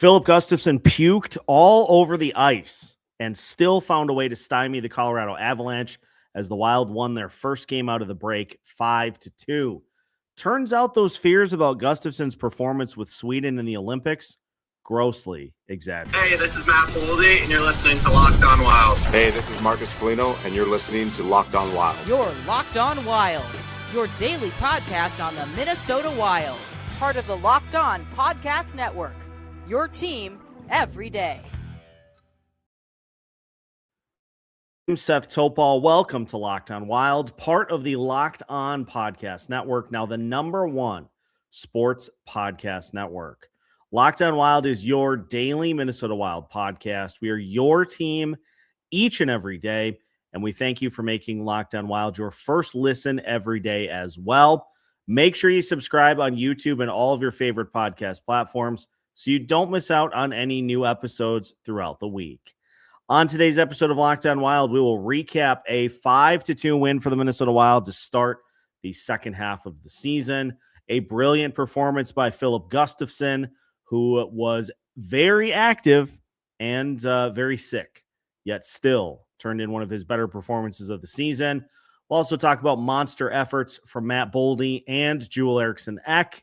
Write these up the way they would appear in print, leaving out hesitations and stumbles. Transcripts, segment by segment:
Filip Gustavsson puked all over the ice and still found a way to stymie the Colorado Avalanche as the Wild won their first game out of the break 5-2. Turns out those fears about Gustafsson's performance with Sweden in the Olympics grossly exaggerated. Hey, this is Matt Boldy, and you're listening to Locked On Wild. Hey, this is Marcus Foligno, and you're listening to Locked On Wild. You're Locked On Wild, your daily podcast on the Minnesota Wild. Part of the Locked On Podcast Network, your team every day. I'm Seth Toupal. Welcome to Locked On Wild, part of the Locked On Podcast Network, now the #1 sports podcast network. Locked On Wild is your daily Minnesota Wild podcast. We are your team each and every day, and we thank you for making Locked On Wild your first listen every day as well. Make sure you subscribe on YouTube and all of your favorite podcast platforms so you don't miss out on any new episodes throughout the week. On today's episode of Locked On Wild, we will recap a 5-2 win for the Minnesota Wild to start the second half of the season. A brilliant performance by Filip Gustavsson, who was very active and very sick, yet still turned in one of his better performances of the season. We'll also talk about monster efforts from Matt Boldy and Joel Eriksson-Ek,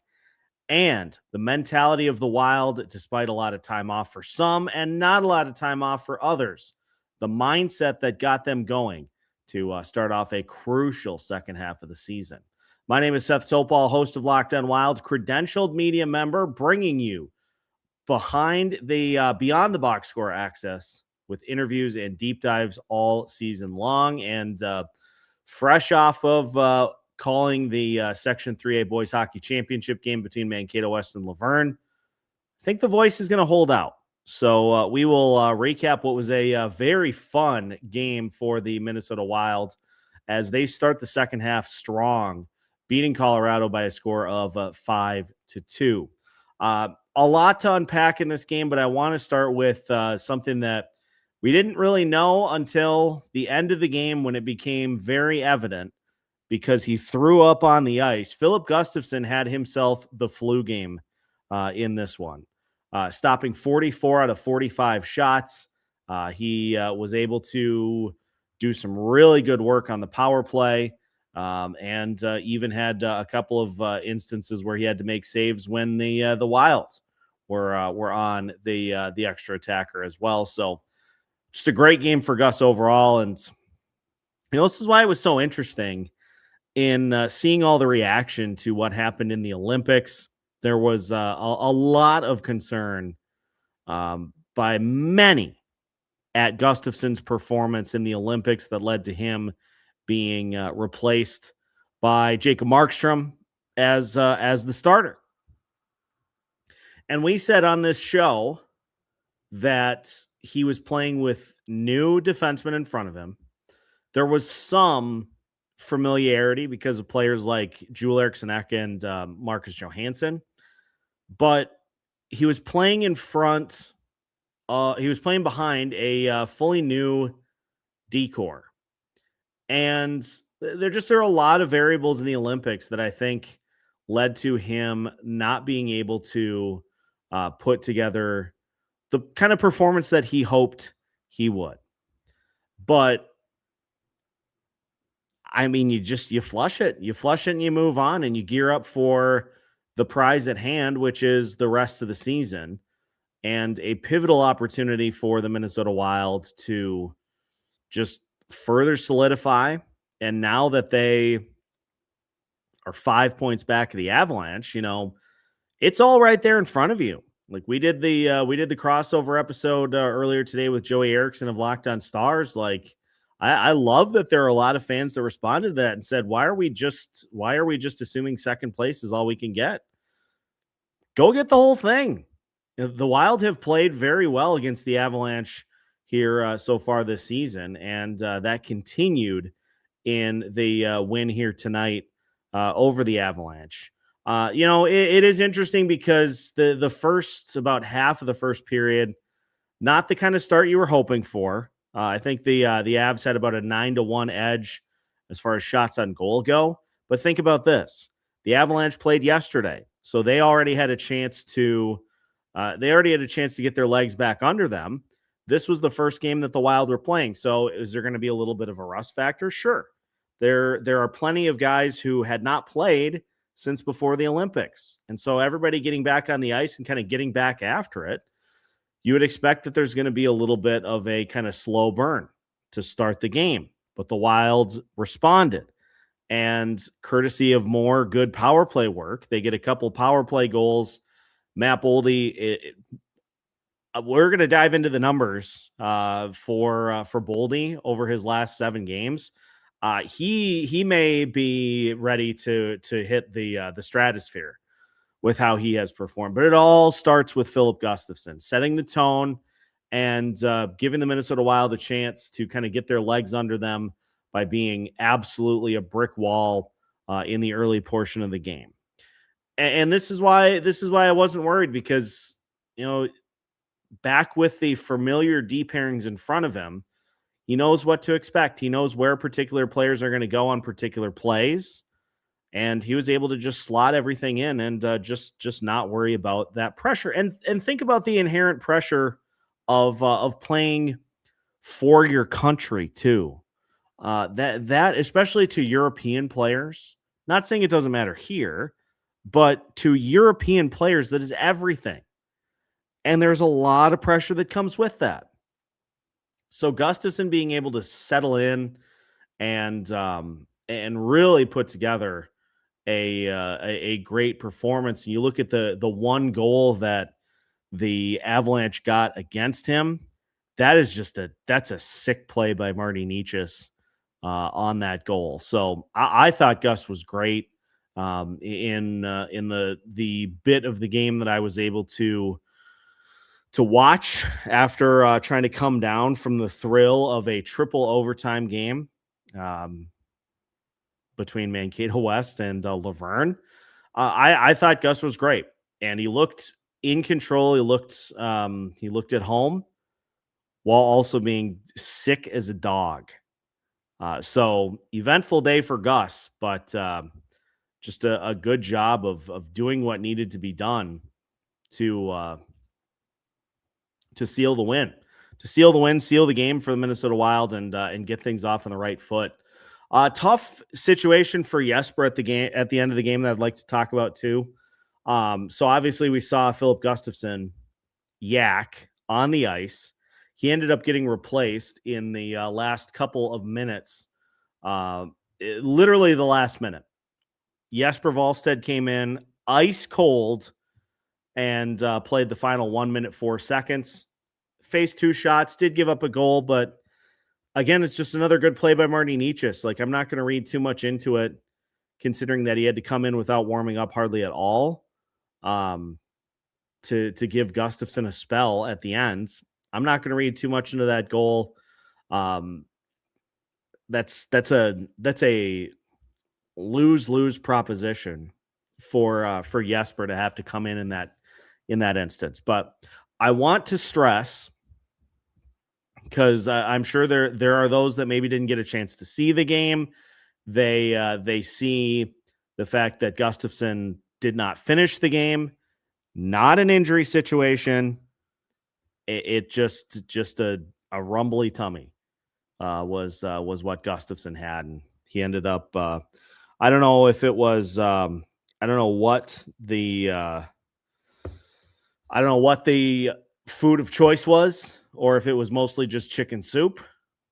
and the mentality of the Wild, despite a lot of time off for some and not a lot of time off for others. The mindset that got them going to start off a crucial second half of the season. My name is Seth Toupal, host of Locked On Wild, credentialed media member, bringing you behind the Beyond the Box Score access with interviews and deep dives all season long, and fresh off of calling the Section 3A Boys Hockey Championship game between Mankato West and Laverne. I think the voice is going to hold out. So we will recap what was a very fun game for the Minnesota Wild as they start the second half strong, beating Colorado by a score of 5-2. A lot to unpack in this game, but I want to start with something that we didn't really know until the end of the game when it became very evident because he threw up on the ice. Filip Gustavsson had himself the flu game in this one, stopping 44 out of 45 shots. He was able to do some really good work on the power play, and even had a couple of instances where he had to make saves when the Wild were on the extra attacker as well. So just a great game for Gus overall. And this is why it was so interesting in seeing all the reaction to what happened in the Olympics. There was a lot of concern by many at Gustafsson's performance in the Olympics that led to him being replaced by Jacob Markstrom as the starter. And we said on this show that he was playing with new defensemen in front of him. There was some familiarity because of players like Joel Eriksson-Ek and Marcus Johansson, but he was playing in front. He was playing behind a fully new decor, and there are a lot of variables in the Olympics that I think led to him not being able to put together the kind of performance that he hoped he would. But I mean, you flush it and you move on and you gear up for the prize at hand, which is the rest of the season and a pivotal opportunity for the Minnesota Wild to just further solidify. And now that they are 5 points back of the Avalanche, it's all right there in front of you. Like we did the crossover episode earlier today with Joey Eriksson of Locked On Stars. Like I love that there are a lot of fans that responded to that and said, why are we just assuming second place is all we can get? Go get the whole thing. The Wild have played very well against the Avalanche here so far this season, and that continued in the win here tonight over the Avalanche. It is interesting because the first about half of the first period, not the kind of start you were hoping for. I think the Avs had about a 9-1 edge as far as shots on goal go. But think about this. The Avalanche played yesterday, so they already had a chance to They already had a chance to get their legs back under them. This was the first game that the Wild were playing. So is there going to be a little bit of a rust factor? Sure. There are plenty of guys who had not played since before the Olympics. And so everybody getting back on the ice and kind of getting back after it, you would expect that there's going to be a little bit of a kind of slow burn to start the game. But the Wild responded. And courtesy of more good power play work, they get a couple power play goals. Matt Boldy, we're going to dive into the numbers for Boldy over his last 7 games. He may be ready to hit the stratosphere with how he has performed, but it all starts with Filip Gustavsson setting the tone and giving the Minnesota Wild a chance to kind of get their legs under them by being absolutely a brick wall in the early portion of the game. And this is why I wasn't worried, because, back with the familiar D pairings in front of him, he knows what to expect. He knows where particular players are going to go on particular plays. And he was able to just slot everything in and just not worry about that pressure. And think about the inherent pressure of playing for your country too. That especially to European players, not saying it doesn't matter here, but to European players, that is everything. And there's a lot of pressure that comes with that. So Gustafsson being able to settle in and really put together a great performance. And you look at the one goal that the Avalanche got against him. That's a sick play by Marty Necas on that goal. So I thought Gus was great in the bit of the game that I was able to watch after trying to come down from the thrill of a triple overtime game between Mankato West and Laverne. I thought Gus was great, and he looked in control. He looked at home while also being sick as a dog. So eventful day for Gus, but just a good job of doing what needed to be done to seal the win, seal the game for the Minnesota Wild, and get things off on the right foot. Tough situation for Jesper at the end of the game that I'd like to talk about too. So obviously we saw Filip Gustavsson yak on the ice. He ended up getting replaced in the last couple of minutes, literally the last minute. Jesper Wallstedt came in ice cold and played the final 1 minute, 4 seconds. Faced 2 shots, did give up a goal, but again, it's just another good play by Marty Necas. Like, I'm not going to read too much into it, considering that he had to come in without warming up hardly at all to give Gustafsson a spell at the end. I'm not going to read too much into that goal. That's a lose-lose proposition for Jesper to have to come in that instance. But I want to stress, because I'm sure there are those that maybe didn't get a chance to see the game. They see the fact that Gustafsson did not finish the game, not an injury situation. It just a rumbly tummy was what Gustafsson had, and he ended up. I don't know if it was. I don't know what the food of choice was, or if it was mostly just chicken soup.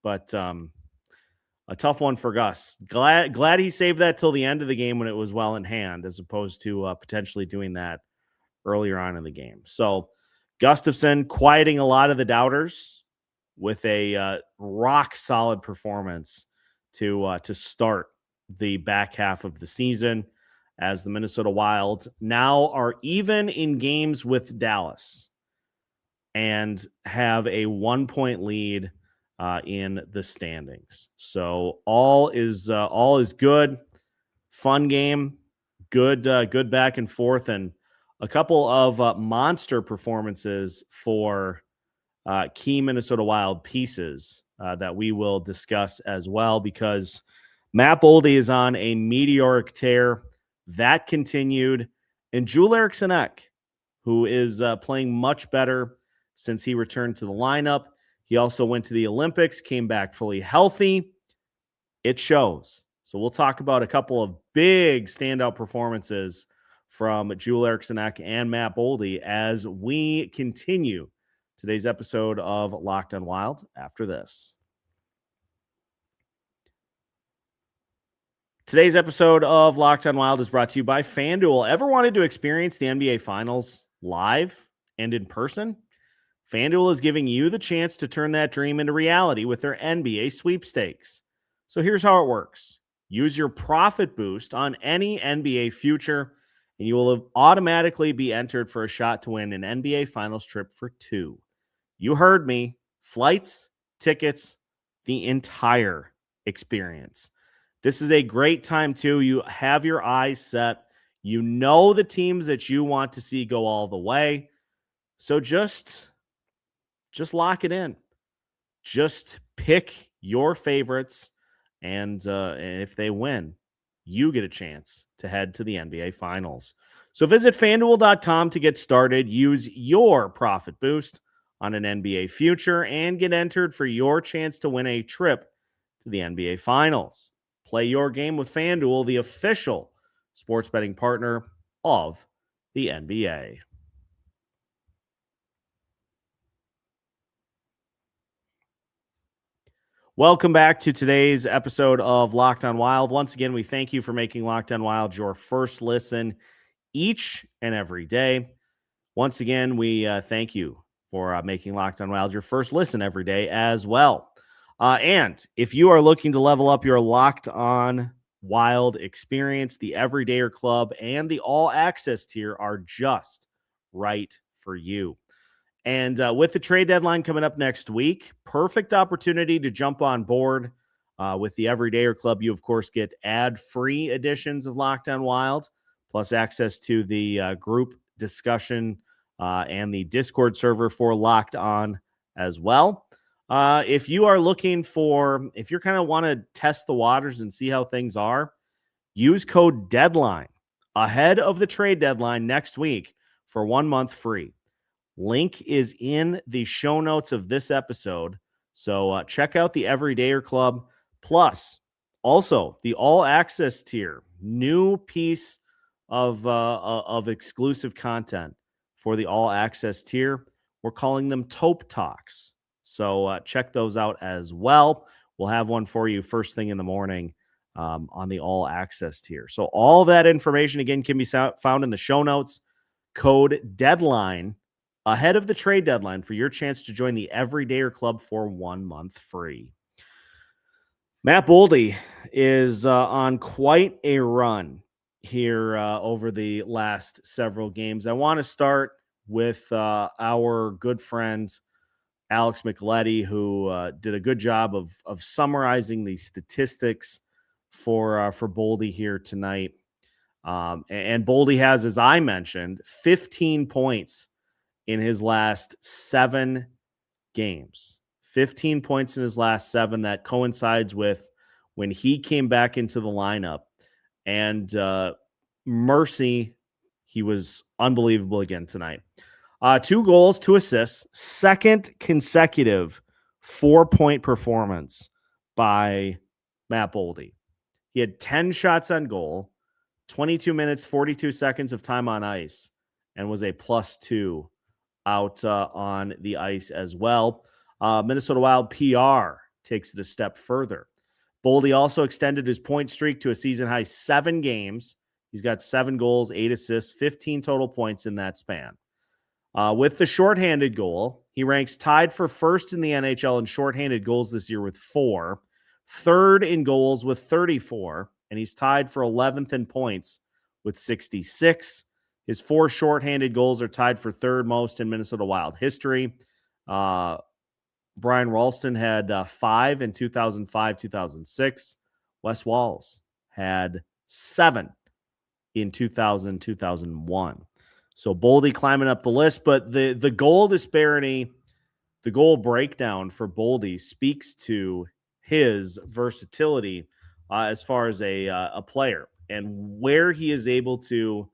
But a tough one for Gus. Glad he saved that till the end of the game when it was well in hand, as opposed to potentially doing that earlier on in the game. So Gustafsson quieting a lot of the doubters with a rock solid performance to start the back half of the season, as the Minnesota Wild now are even in games with Dallas and have a 1-point lead in the standings. So all is good. Fun game, good back and forth, and a couple of monster performances for key Minnesota Wild pieces that we will discuss as well, because Matt Boldy is on a meteoric tear. That continued. And Joel Eriksson-Ek, who is playing much better since he returned to the lineup. He also went to the Olympics, came back fully healthy. It shows. So we'll talk about a couple of big standout performances from Joel Eriksson-Ek and Matt Boldy as we continue today's episode of Locked on Wild after this. Today's episode of Locked on Wild is brought to you by FanDuel. Ever wanted to experience the NBA Finals live and in person? FanDuel is giving you the chance to turn that dream into reality with their NBA sweepstakes. So here's how it works. Use your profit boost on any NBA future, and you will automatically be entered for a shot to win an NBA Finals trip for two. You heard me. Flights, tickets, the entire experience. This is a great time, too. You have your eyes set. You know the teams that you want to see go all the way. So just lock it in. Just pick your favorites. And if they win, you get a chance to head to the NBA Finals. So visit FanDuel.com to get started. Use your profit boost on an NBA future and get entered for your chance to win a trip to the NBA Finals. Play your game with FanDuel, the official sports betting partner of the NBA. Welcome back to today's episode of Locked on Wild. Once again, we thank you for making Locked on Wild your first listen each and every day. Once again, we thank you for making Locked on Wild your first listen every day as well. And if you are looking to level up your Locked on Wild experience, the Everydayer Club and the All Access tier are just right for you. And with the trade deadline coming up next week, perfect opportunity to jump on board with the Everydayer Club. You, of course, get ad-free editions of Locked on Wild, plus access to the group discussion and the Discord server for Locked On as well. If you are looking for, if you kind of want to test the waters and see how things are, use code DEADLINE ahead of the trade deadline next week for 1 month free. Link is in the show notes of this episode. So check out the Everydayer Club. Plus, also the All Access tier, new piece of exclusive content for the All Access tier. We're calling them Taupe Talks. So check those out as well. We'll have one for you first thing in the morning on the All Access tier. So all that information, again, can be found in the show notes. Code DEADLINE ahead of the trade deadline for your chance to join the Everydayer Club for 1 month free. Matt Boldy is on quite a run here over the last several games. I want to start with our good friend Alex Micheletti, who did a good job of summarizing the statistics for Boldy here tonight. And Boldy has, as I mentioned, 15 points in his last 7 games. 15 points in his last 7. That coincides with when he came back into the lineup. And mercy, he was unbelievable again tonight. 2 goals, 2 assists, second consecutive 4-point performance by Matt Boldy. He had 10 shots on goal, 22 minutes, 42 seconds of time on ice, and was a +2 out on the ice as well. Minnesota Wild PR takes it a step further. Boldy also extended his point streak to a season-high 7 games. He's got 7 goals, 8 assists, 15 total points in that span. With the shorthanded goal, he ranks tied for first in the NHL in shorthanded goals this year with 4, third in goals with 34, and he's tied for 11th in points with 66. His 4 shorthanded goals are tied for third most in Minnesota Wild history. Brian Ralston had 5 in 2005-2006. Wes Walz had 7 in 2000-2001. So Boldy climbing up the list, but the goal disparity, the goal breakdown for Boldy speaks to his versatility as far as a player and where he is able to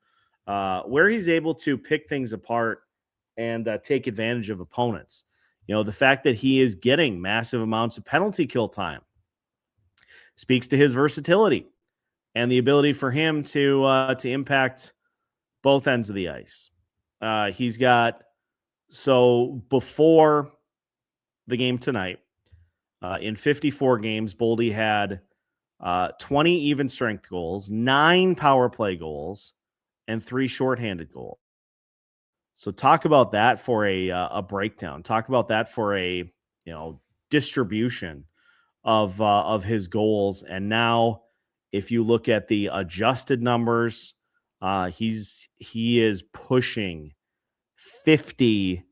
where he's able to pick things apart and take advantage of opponents. The fact that he is getting massive amounts of penalty kill time speaks to his versatility and the ability for him to impact both ends of the ice. He's got, so before the game tonight, in 54 games, Boldy had 20 even strength goals, 9 power play goals, and 3 shorthanded goals. So talk about that for a breakdown. Talk about that for a distribution of his goals. And now, if you look at the adjusted numbers, he is pushing 50.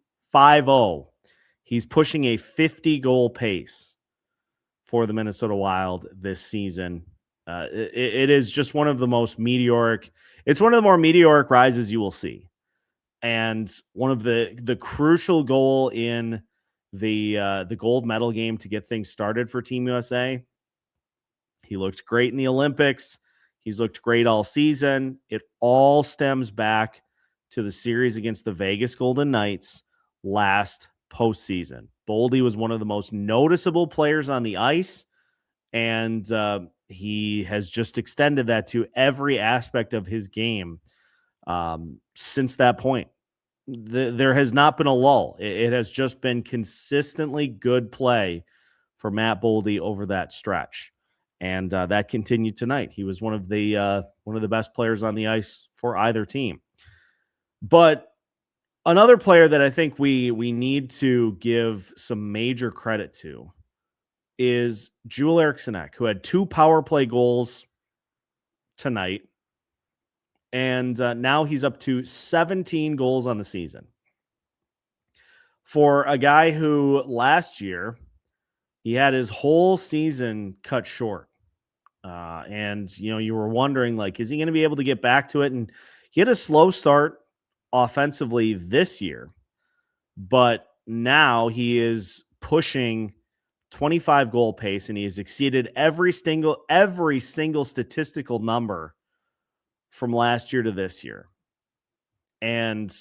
He's pushing a 50 goal pace for the Minnesota Wild this season. It is just one of the most meteoric. It's one of the more meteoric rises you will see. And one of the crucial goal in the gold medal game to get things started for Team USA. He looked great in the Olympics. He's looked great all season. It all stems back to the series against the Vegas Golden Knights last postseason. Boldy was one of the most noticeable players on the ice, and he has just extended that to every aspect of his game since that point. There has not been a lull. It has just been consistently good play for Matt Boldy over that stretch, and that continued tonight. He was one of the best players on the ice for either team. But another player that I think we need to give some major credit to is Joel Eriksson-Ek, who had 2 power play goals tonight. And now he's up to 17 goals on the season. For a guy who last year, he had his whole season cut short. And, you were wondering, like, is he going to be able to get back to it? And he had a slow start offensively this year. But now he is pushing 25 goal pace, and he has exceeded every single statistical number from last year to this year. And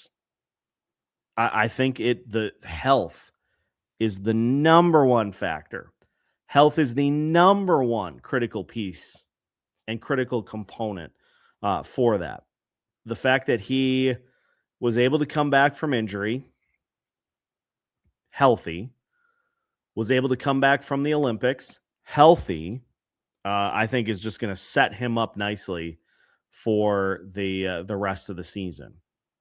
I think the health is the number one factor. Health is the number one critical piece and critical component for that. The fact that he was able to come back from injury healthy, was able to come back from the Olympics healthy, I think is just going to set him up nicely for the rest of the season.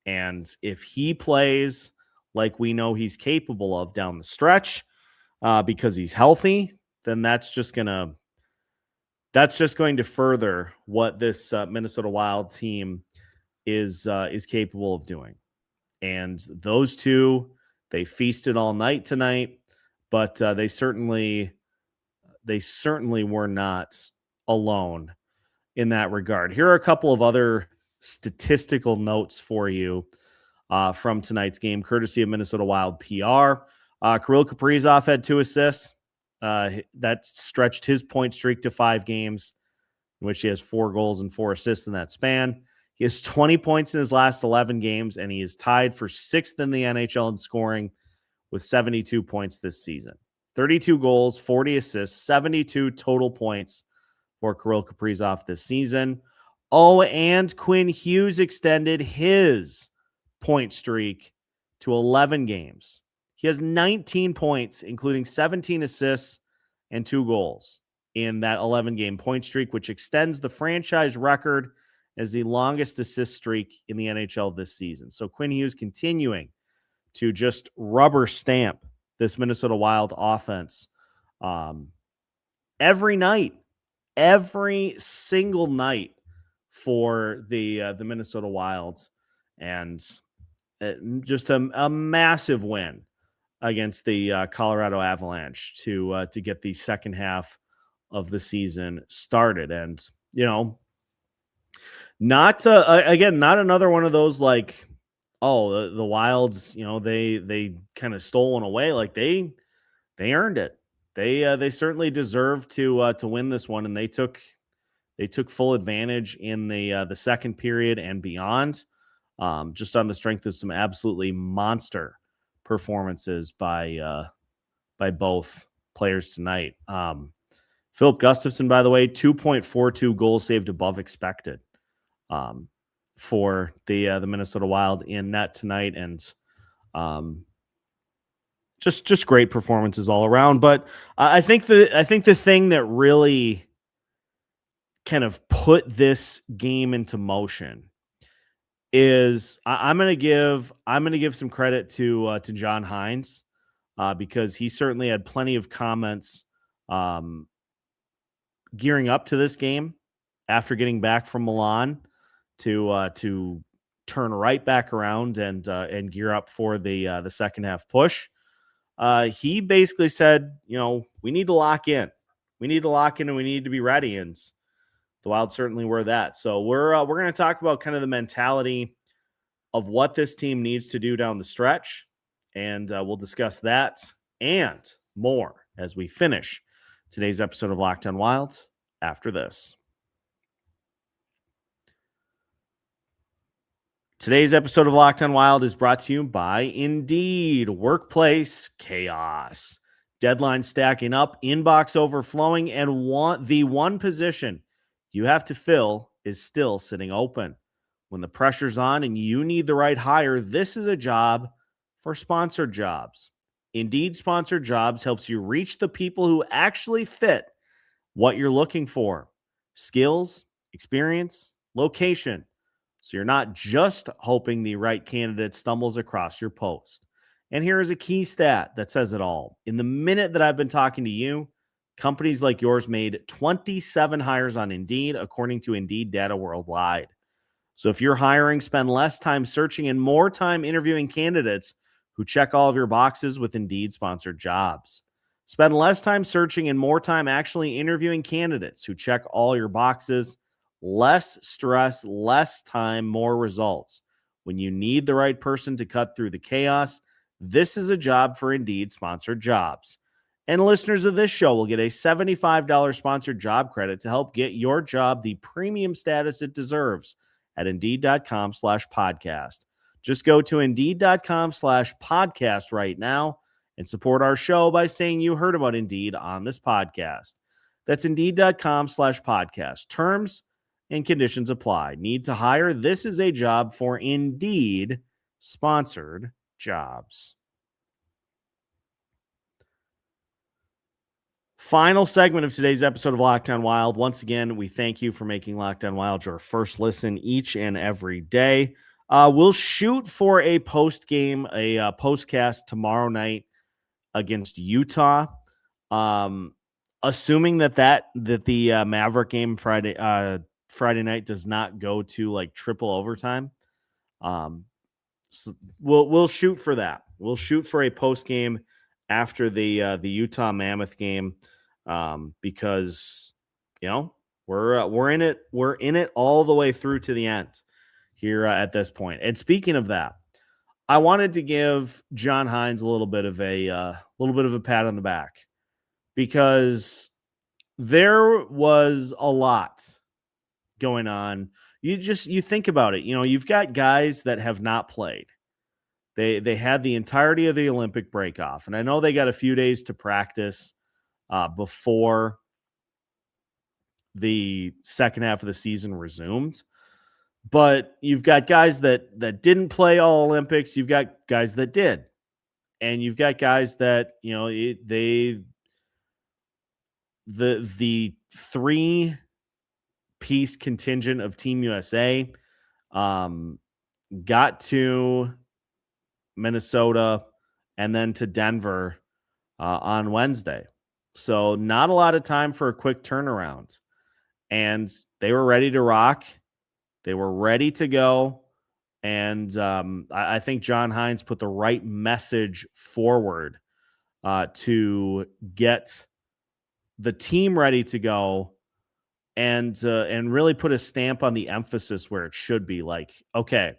And if he plays like we know he's capable of down the stretch, because he's healthy, then that's just going to further what this Minnesota Wild team is capable of doing. And those two, they feasted all night tonight, but they certainly were not alone in that regard. Here are a couple of other statistical notes for you from tonight's game, courtesy of Minnesota Wild PR. Kirill Kaprizov had 2 assists. That stretched his point streak to 5 games, in which he has 4 goals and 4 assists in that span. He has 20 points in his last 11 games, and he is tied for 6th in the NHL in scoring with 72 points this season. 32 goals, 40 assists, 72 total points for Kirill Kaprizov this season. Oh, and Quinn Hughes extended his point streak to 11 games. He has 19 points, including 17 assists and 2 goals in that 11-game point streak, which extends the franchise record as the longest assist streak in the NHL this season. So Quinn Hughes continuing to just rubber stamp this Minnesota Wild offense every night, every single night for the Minnesota Wild, and just a massive win against the Colorado Avalanche to get the second half of the season started. And not another one of those like, oh, the Wilds, they kind of stole one away. Like they earned it. They certainly deserve to win this one, and they took full advantage in the second period and beyond. just on the strength of some absolutely monster performances by both players tonight. Filip Gustavsson, by the way, 2.42 goals saved above expected for the Minnesota Wild in net tonight, and just great performances all around. But I think the thing that really kind of put this game into motion is I'm gonna give some credit to John Hynes because he certainly had plenty of comments gearing up to this game after getting back from Milan to turn right back around and gear up for the second half push. He basically said, we need to lock in. We need to lock in and we need to be ready. And the Wild certainly were that. So we're going to talk about kind of the mentality of what this team needs to do down the stretch. And we'll discuss that and more as we finish today's episode of Locked On Wild after this. Today's episode of Locked On Wild is brought to you by Indeed. Workplace chaos. Deadline stacking up, inbox overflowing, and the one position you have to fill is still sitting open. When the pressure's on and you need the right hire, this is a job for sponsored jobs. Indeed Sponsored Jobs helps you reach the people who actually fit what you're looking for. Skills, experience, location. So you're not just hoping the right candidate stumbles across your post. And here is a key stat that says it all. In the minute that I've been talking to you, companies like yours made 27 hires on Indeed, according to Indeed data worldwide. So if you're hiring, spend less time searching and more time interviewing candidates who check all of your boxes with Indeed Sponsored Jobs. Spend less time searching and more time actually interviewing candidates who check all your boxes. Less stress, less time, more results. When you need the right person to cut through the chaos, this is a job for Indeed Sponsored Jobs. And listeners of this show will get a $75 sponsored job credit to help get your job the premium status it deserves at Indeed.com/podcast. Just go to Indeed.com/podcast right now and support our show by saying you heard about Indeed on this podcast. That's Indeed.com/podcast. Terms and conditions apply. Need to hire? This is a job for Indeed Sponsored Jobs. Final segment of today's episode of Locked On Wild. Once again, we thank you for making Locked On Wild your first listen each and every day. We'll shoot for a postcast tomorrow night against Utah. Assuming that the Maverick game Friday night does not go to like triple overtime. So we'll shoot for that. We'll shoot for a post game after the Utah Mammoth game, because we're in it all the way through to the end here at this point. And speaking of that, I wanted to give John Hynes a little bit of a pat on the back, because there was a lot going on. You think about it. You've got guys that have not played. They had the entirety of the Olympic break off, and I know they got a few days to practice before the second half of the season resumed. But you've got guys that didn't play all Olympics. You've got guys that did, and you've got guys that the 3-piece contingent of Team USA got to Minnesota and then to Denver on Wednesday. So not a lot of time for a quick turnaround. And they were ready to rock. They were ready to go. And I think John Hynes put the right message forward to get the team ready to go and really put a stamp on the emphasis where it should be. Like, okay,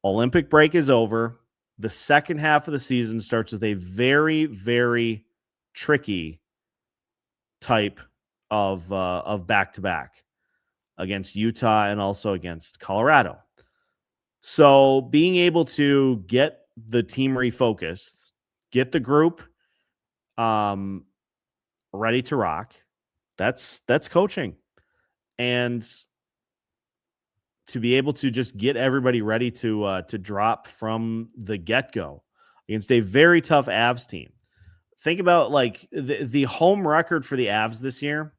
Olympic break is over. The second half of the season starts with a very, very tricky type of back-to-back against Utah and also against Colorado. So being able to get the team refocused, get the group ready to rock, that's coaching. And to be able to just get everybody ready to drop from the get-go against a very tough Avs team. Think about like the home record for the Avs this year,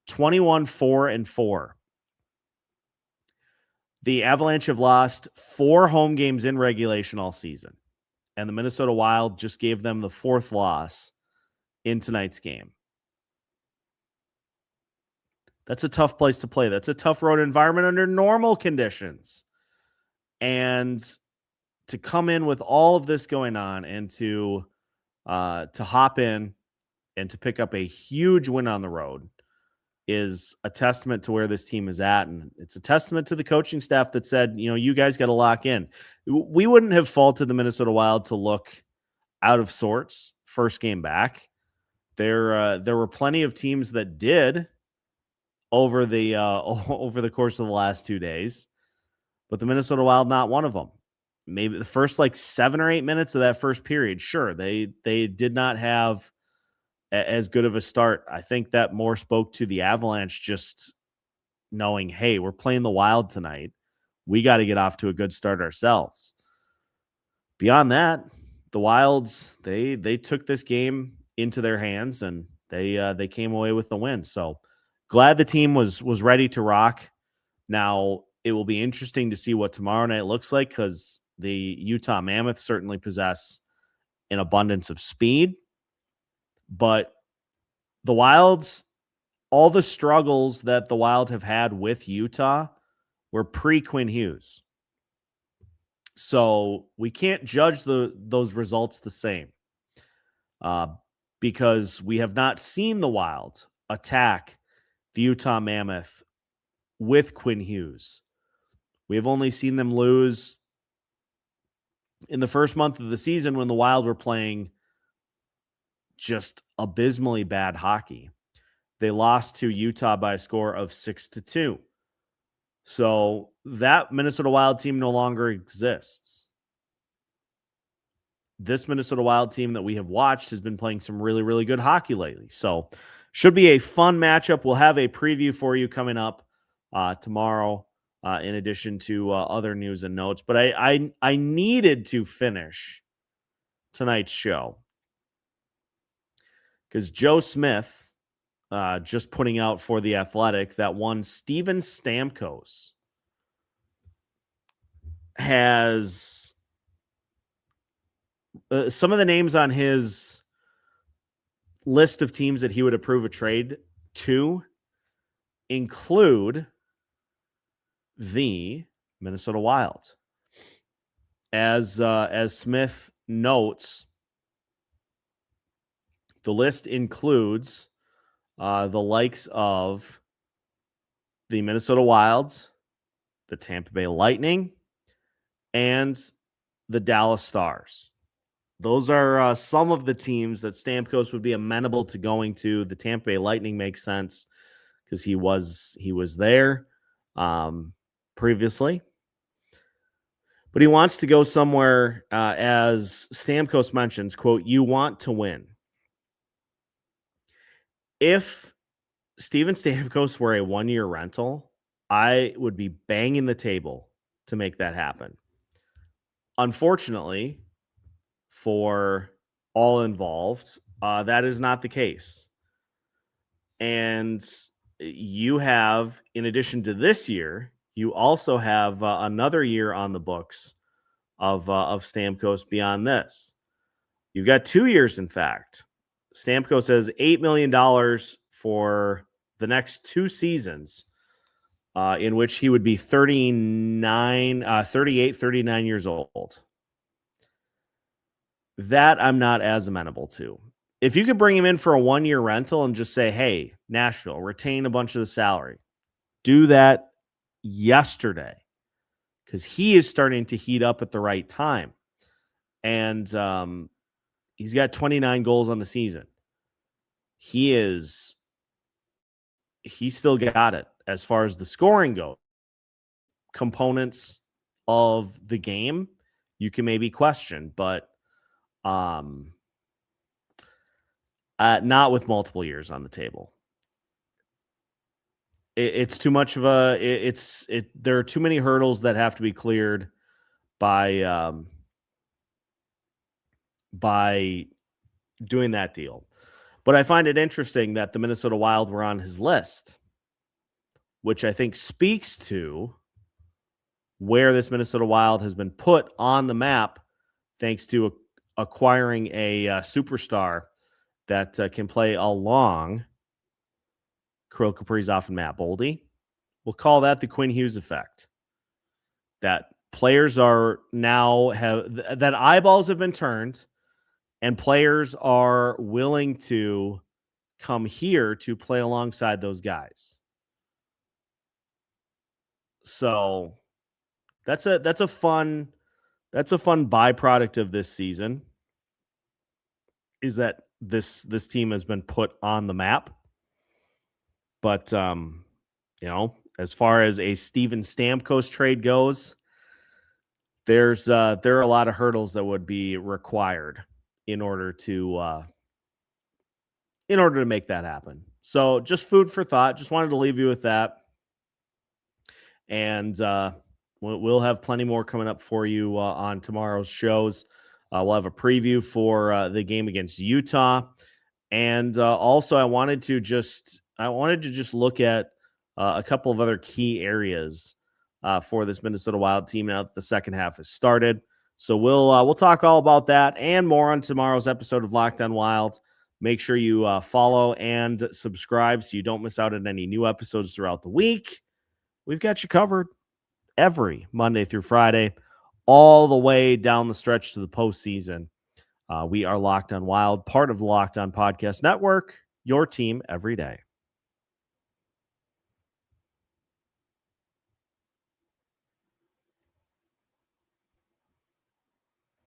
21-4-4. The Avalanche have lost 4 home games in regulation all season, and the Minnesota Wild just gave them the 4th loss in tonight's game. That's a tough place to play. That's a tough road environment under normal conditions. And to come in with all of this going on and to hop in and to pick up a huge win on the road is a testament to where this team is at. And it's a testament to the coaching staff that said, you guys got to lock in. We wouldn't have faulted the Minnesota Wild to look out of sorts first game back. There were plenty of teams that did over the course of the last 2 days, but the Minnesota Wild, not one of them. Maybe the first 7 or 8 minutes of that first period, sure, they did not have as good of a start. I think that more spoke to the Avalanche just knowing, hey, we're playing the Wild tonight. We got to get off to a good start ourselves. Beyond that, the Wilds, they took this game into their hands and they came away with the win. So glad the team was ready to rock. Now, it will be interesting to see what tomorrow night looks like because the Utah Mammoth certainly possess an abundance of speed. But the Wilds, all the struggles that the Wild have had with Utah were pre-Quinn Hughes. So we can't judge those results the same because we have not seen the Wild attack the Utah Mammoth with Quinn Hughes. We have only seen them lose in the first month of the season when the Wild were playing just abysmally bad hockey. They lost to Utah by a score of 6-2. So that Minnesota Wild team no longer exists. This Minnesota Wild team that we have watched has been playing some really, really good hockey lately. So should be a fun matchup. We'll have a preview for you coming up tomorrow, in addition to other news and notes. But I needed to finish tonight's show because Joe Smith, just putting out for The Athletic, that one Stephen Stamkos has some of the names on his list of teams that he would approve a trade to include the Minnesota Wild. As Smith notes, the list includes the likes of the Minnesota Wild, the Tampa Bay Lightning, and the Dallas Stars. Those are some of the teams that Stamkos would be amenable to going to. The Tampa Bay Lightning makes sense because he was there previously. But he wants to go somewhere, as Stamkos mentions, quote, "You want to win." If Stephen Stamkos were a one-year rental, I would be banging the table to make that happen. Unfortunately, for all involved, that is not the case. And you have, in addition to this year, you also have another year on the books of Stamkos beyond this. You've got 2 years, in fact. Stamkos has $8 million for the next 2 seasons, in which he would be 39 years old. That I'm not as amenable to. If you could bring him in for a 1-year rental and just say, hey, Nashville, retain a bunch of the salary, do that yesterday because he is starting to heat up at the right time. And he's got 29 goals on the season. He's still got it as far as the scoring goes. Components of the game, you can maybe question, but not with multiple years on the table. It's too much of a. There are too many hurdles that have to be cleared by doing that deal. But I find it interesting that the Minnesota Wild were on his list, which I think speaks to where this Minnesota Wild has been put on the map thanks to acquiring a superstar that can play along Kirill Kaprizov and Matt Boldy. We'll call that the Quinn Hughes effect. That players are now that eyeballs have been turned and players are willing to come here to play alongside those guys. So that's a fun byproduct of this season, is that this team has been put on the map. But as far as a Stephen Stamkos trade goes, there are a lot of hurdles that would be required in order to make that happen. So just food for thought. Just wanted to leave you with that. And we'll have plenty more coming up for you on tomorrow's shows. We'll have a preview for the game against Utah. And also I wanted to just look at a couple of other key areas for this Minnesota Wild team now that the second half has started. So we'll talk all about that and more on tomorrow's episode of Locked On Wild. Make sure you follow and subscribe so you don't miss out on any new episodes throughout the week. We've got you covered every Monday through Friday, all the way down the stretch to the postseason. We are Locked On Wild, part of the Locked On Podcast Network, your team every day.